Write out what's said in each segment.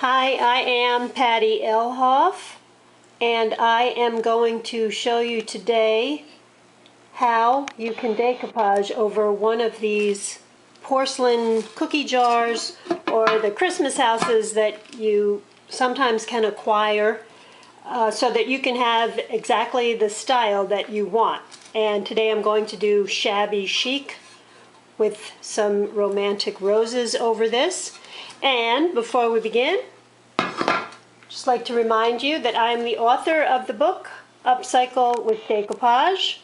Hi, I am Patty Elhoff, and I am going to show you today how you can decoupage over one of these porcelain cookie jars or the Christmas houses that you sometimes can acquire so that you can have exactly the style that you want. And today I'm going to do shabby chic with some romantic roses over this. And before we begin, just like to remind you that I am the author of the book Upcycle with Decoupage.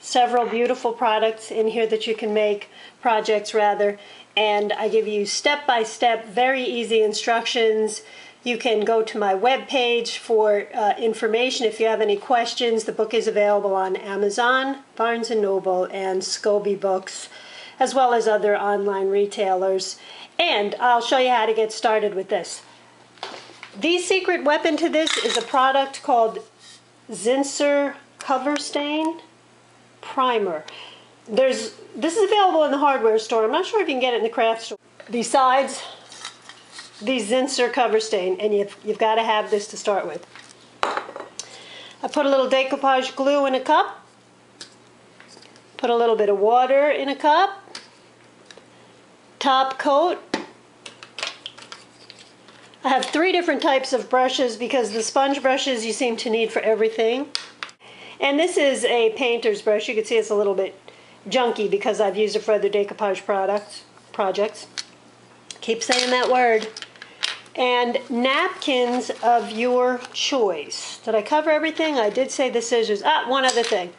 Several beautiful products in here that you can make, projects rather, and I give you step-by-step, very easy instructions. You can go to my webpage for information if you have any questions. The book is available on Amazon, Barnes & Noble, and Scobie Books, as well as other online retailers. And I'll show you how to get started with this. The secret weapon to this is a product called Zinsser Cover Stain Primer. This is available in the hardware store. I'm not sure if you can get it in the craft store. Besides the Zinsser Cover Stain, and you've got to have this to start with. I put a little decoupage glue in a cup. Put a little bit of water in a cup. Top coat. I have 3 different types of brushes because the sponge brushes you seem to need for everything. And this is a painter's brush. You can see it's a little bit junky because I've used it for other decoupage projects. Keep saying that word. And napkins of your choice. Did I cover everything? I did say the scissors. One other thing.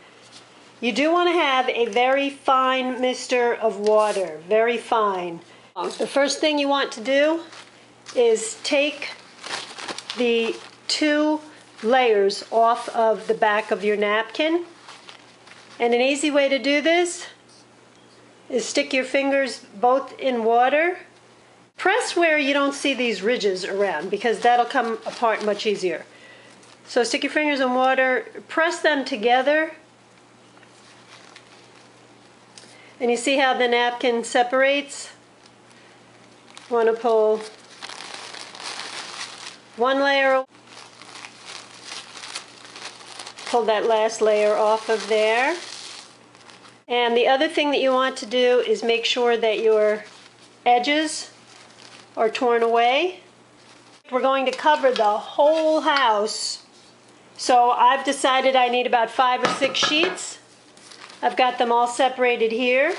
You do want to have a very fine mister of water. Very fine. The first thing you want to do is take the 2 layers off of the back of your napkin. And an easy way to do this is stick your fingers both in water. Press where you don't see these ridges around because that'll come apart much easier. So stick your fingers in water, press them together, and you see how the napkin separates? You want to pull one layer, pull that last layer off of there. And the other thing that you want to do is make sure that your edges are torn away. We're going to cover the whole house. So I've decided I need about 5 or 6 sheets. I've got them all separated here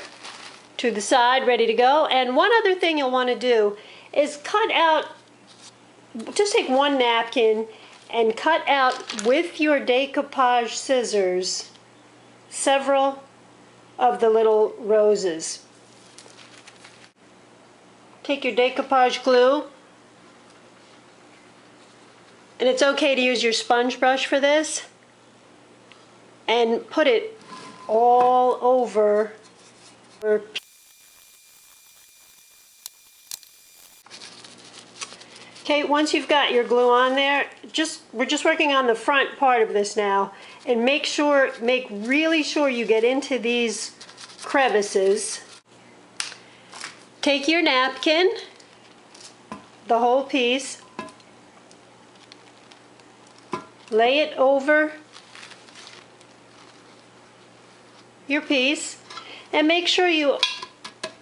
to the side, ready to go. And one other thing you'll want to do is cut out, just take one napkin and cut out with your decoupage scissors several of the little roses. Take your decoupage glue, and it's okay to use your sponge brush for this, and put it all over. Okay, once you've got your glue on there, we're just working on the front part of this now, and make really sure you get into these crevices. Take your napkin, the whole piece, lay it over your piece, and make sure you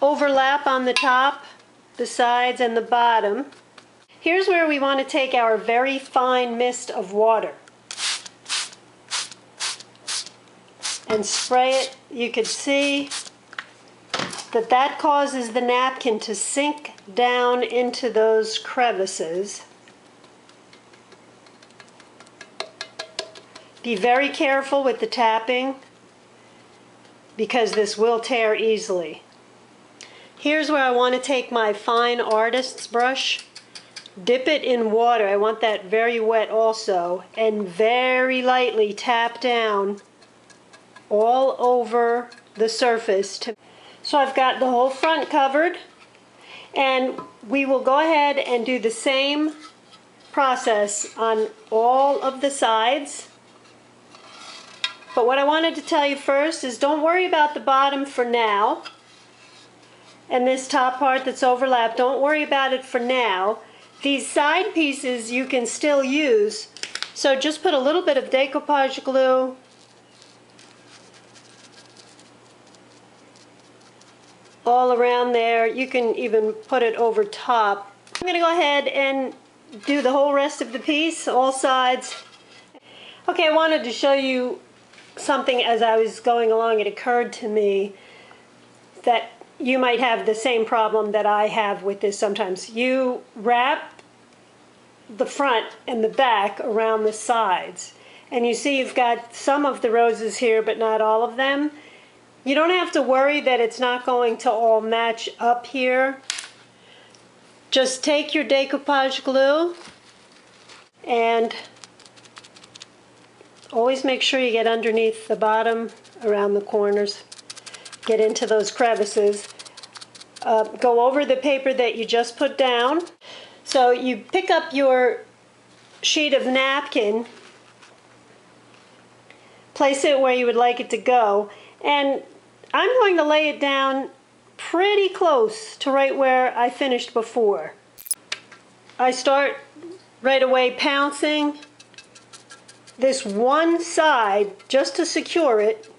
overlap on the top, the sides, and the bottom. Here's where we want to take our very fine mist of water and spray it. You can see that causes the napkin to sink down into those crevices. Be very careful with the tapping because this will tear easily. Here's where I want to take my fine artist's brush, dip it in water, I want that very wet also, and very lightly tap down all over the surface. So I've got the whole front covered, and we will go ahead and do the same process on all of the sides. But what I wanted to tell you first is don't worry about the bottom for now. And this top part that's overlapped, don't worry about it for now. these side pieces you can still use. So just put a little bit of decoupage glue all around there. You can even put it over top. I'm going to go ahead and do the whole rest of the piece, all sides. Okay, I wanted to show you something as I was going along. It occurred to me that you might have the same problem that I have with this sometimes. You wrap the front and the back around the sides, and you see you've got some of the roses here but not all of them. You don't have to worry that it's not going to all match up here. Just take your decoupage glue and always make sure you get underneath the bottom, around the corners, get into those crevices. Go over the paper that you just put down. So you pick up your sheet of napkin, place it where you would like it to go, and I'm going to lay it down pretty close to right where I finished before. I start right away pouncing this one side just to secure it,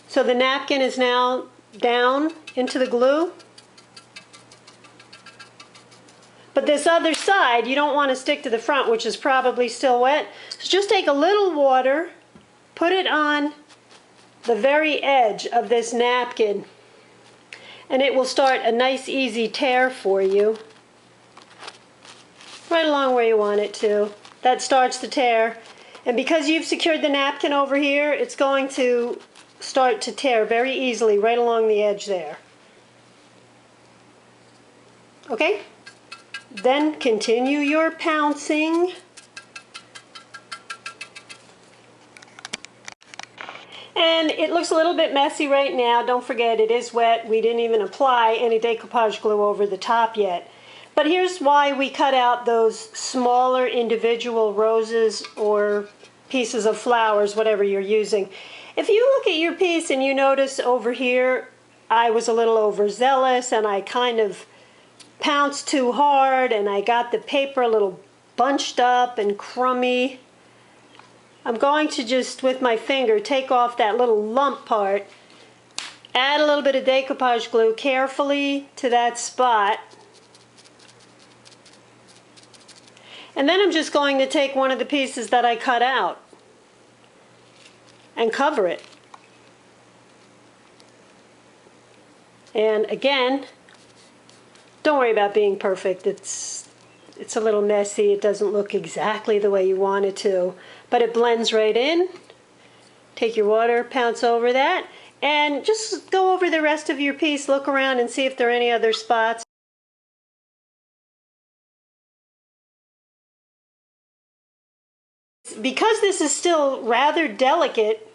so the napkin is now down into the glue. But this other side, you don't want to stick to the front, which is probably still wet. So just take a little water, put it on the very edge of this napkin, and it will start a nice easy tear for you. Right along where you want it to. That starts the tear. And because you've secured the napkin over here, it's going to start to tear very easily right along the edge there. Okay? Then continue your pouncing. And it looks a little bit messy right now. Don't forget, it is wet. We didn't even apply any decoupage glue over the top yet. But here's why we cut out those smaller individual roses or pieces of flowers, whatever you're using. If you look at your piece and you notice over here, I was a little overzealous and I kind of pounced too hard and I got the paper a little bunched up and crummy. I'm going to just, with my finger, take off that little lump part, add a little bit of decoupage glue carefully to that spot, and then I'm just going to take one of the pieces that I cut out and cover it. And again, don't worry about being perfect. It's a little messy. It doesn't look exactly the way you want it to, but it blends right in. Take your water, pounce over that, and just go over the rest of your piece, look around and see if there are any other spots. Because this is still rather delicate,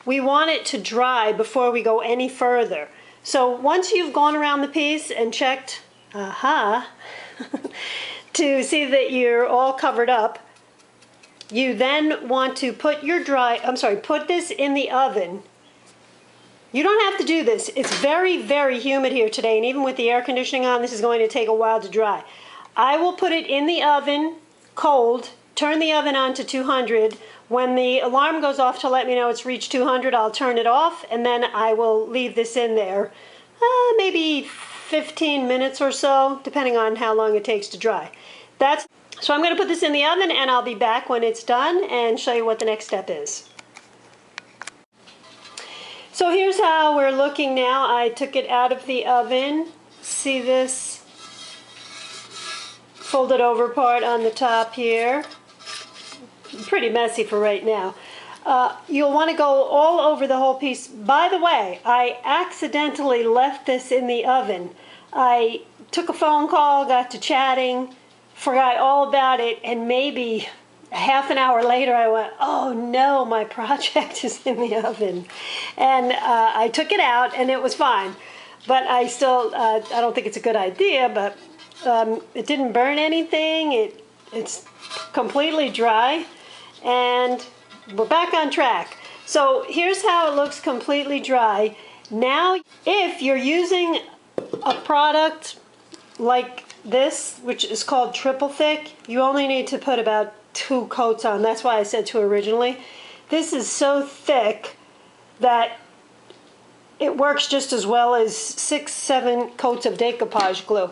we want it to dry before we go any further. So once you've gone around the piece and checked, to see that you're all covered up, you then want to put your put this in the oven. You don't have to do this. It's very, very humid here today, and even with the air conditioning on, this is going to take a while to dry. I will put it in the oven, cold, turn the oven on to 200. When the alarm goes off to let me know it's reached 200, I'll turn it off, and then I will leave this in there, maybe 15 minutes or so, depending on how long it takes to dry. So I'm going to put this in the oven, and I'll be back when it's done and show you what the next step is. So here's how we're looking now. I took it out of the oven. See this folded over part on the top here? Pretty messy for right now. You'll want to go all over the whole piece. By the way, I accidentally left this in the oven. I took a phone call, got to chatting, forgot all about it, and maybe half an hour later I went, oh no, my project is in the oven. And I took it out and it was fine. But I still, I don't think it's a good idea, but it didn't burn anything. It's completely dry, and we're back on track. So here's how it looks completely dry. Now, if you're using a product like this, which is called triple thick, you only need to put about 2 coats on. That's why I said 2 originally. This is so thick that it works just as well as 6, 7 coats of decoupage glue.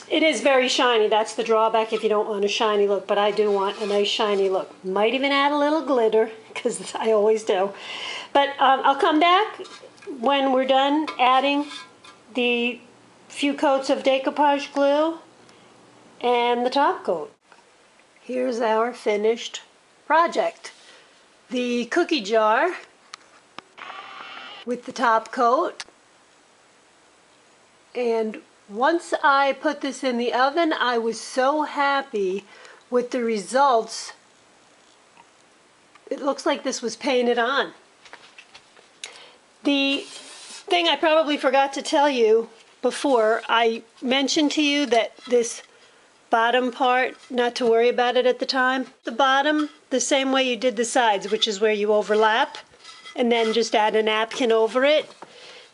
It is very shiny. That's the drawback if you don't want a shiny look, but I do want a nice shiny look. Might even add a little glitter, because I always do. But I'll come back when we're done adding the few coats of decoupage glue and the top coat. Here's our finished project. The cookie jar with the top coat, and once I put this in the oven, I was so happy with the results. It looks like this was painted on. The thing I probably forgot to tell you before, I mentioned to you that this bottom part, not to worry about it at the time. The bottom, the same way you did the sides, which is where you overlap, and then just add a napkin over it.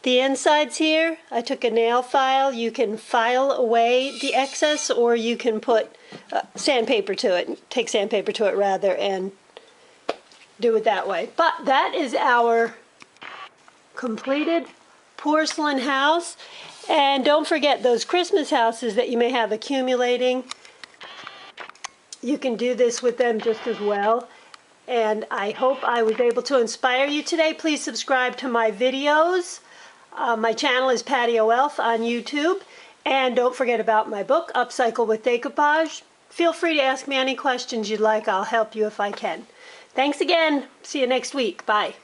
The insides here, I took a nail file. You can file away the excess, or you can put sandpaper to it, take sandpaper to it rather, and do it that way. But that is our completed porcelain house. And don't forget those Christmas houses that you may have accumulating. You can do this with them just as well. And I hope I was able to inspire you today. Please subscribe to my videos. My channel is Patio Elf on YouTube. And don't forget about my book, Upcycle with Decoupage. Feel free to ask me any questions you'd like. I'll help you if I can. Thanks again. See you next week. Bye.